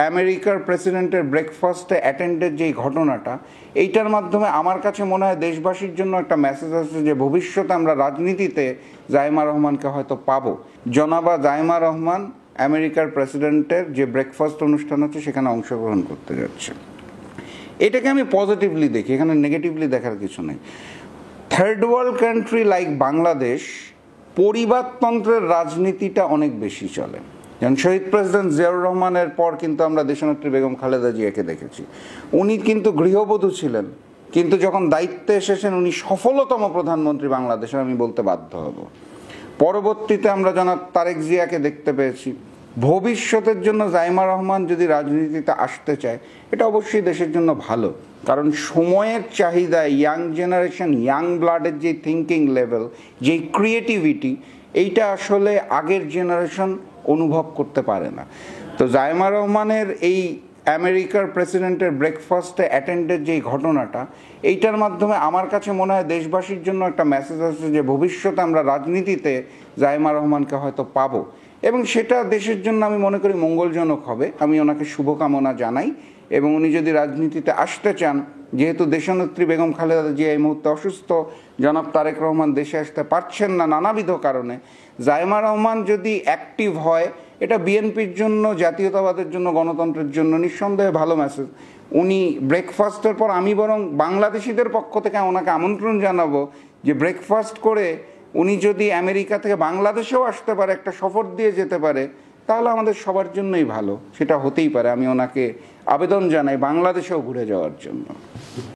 আমেরিকার প্রেসিডেন্টের ব্রেকফাস্টে অ্যাটেন্ডের যে ঘটনাটা, এইটার মাধ্যমে আমার কাছে মনে হয় দেশবাসীর জন্য একটা মেসেজ আছে যে ভবিষ্যতে আমরা রাজনীতিতে জাইমা রহমানকে হয়তো পাবো। জনাবা জাইমা রহমান আমেরিকার প্রেসিডেন্টের যে ব্রেকফাস্ট অনুষ্ঠান হচ্ছে সেখানে অংশগ্রহণ করতে যাচ্ছে। এটাকে আমি পজিটিভলি দেখি, এখানে নেগেটিভলি দেখার কিছু নেই। Third world country like Bangladesh পরিবারতন্ত্রের রাজনীতিটা অনেক বেশি চলে। যেমন শহীদ প্রেসিডেন্ট জিয়াউর রহমানের পর কিন্তু আমরা দেশনেত্রী বেগম খালেদা জিয়াকে দেখেছি। উনি কিন্তু গৃহবধূ ছিলেন, কিন্তু যখন দায়িত্বে এসেছেন উনি সফলতম প্রধানমন্ত্রী বাংলাদেশের, আমি বলতে বাধ্য হব। পরবর্তীতে আমরা জনাব তারেক জিয়াকে দেখতে পেয়েছি। ভবিষ্যতের জন্য জাইমা রহমান যদি রাজনীতিতে আসতে চায়, এটা অবশ্যই দেশের জন্য ভালো, কারণ সময়ের চাহিদা, ইয়াং জেনারেশন, ইয়াং ব্লাডের যে থিঙ্কিং লেভেল, যে ক্রিয়েটিভিটি, এইটা আসলে আগের জেনারেশন অনুভব করতে পারে না। তো জাইমা রহমানের এই আমেরিকার প্রেসিডেন্টের ব্রেকফাস্টে অ্যাটেন্ডের যে ঘটনাটা, এইটার মাধ্যমে আমার কাছে মনে হয় দেশবাসীর জন্য একটা মেসেজ আছে যে ভবিষ্যতে আমরা রাজনীতিতে জাইমা রহমানকে হয়তো পাবো, এবং সেটা দেশের জন্য আমি মনে করি মঙ্গলজনক হবে। আমি ওনাকে শুভকামনা জানাই, এবং উনি যদি রাজনীতিতে আসতে চান, যেহেতু দেশনেত্রী বেগম খালেদা জিয়া এই মুহূর্তে অসুস্থ, জনাব তারেক রহমান দেশে আসতে পারছেন না নানাবিধ কারণে, জাইমা রহমান যদি অ্যাক্টিভ হয়, এটা বিএনপির জন্য, জাতীয়তাবাদের জন্য, গণতন্ত্রের জন্য নিঃসন্দেহে ভালো মেসেজ। উনি ব্রেকফাস্টের পর আমি বরং বাংলাদেশিদের পক্ষ থেকে ওনাকে আমন্ত্রণ জানাবো যে ব্রেকফাস্ট করে উনি যদি আমেরিকা থেকে বাংলাদেশেও আসতে পারে, একটা সফর দিয়ে যেতে পারে, তাহলে আমাদের সবার জন্যই ভালো। সেটা হতেই পারে। আমি ওনাকে আবেদন জানাই বাংলাদেশেও ঘুরে যাওয়ার জন্য।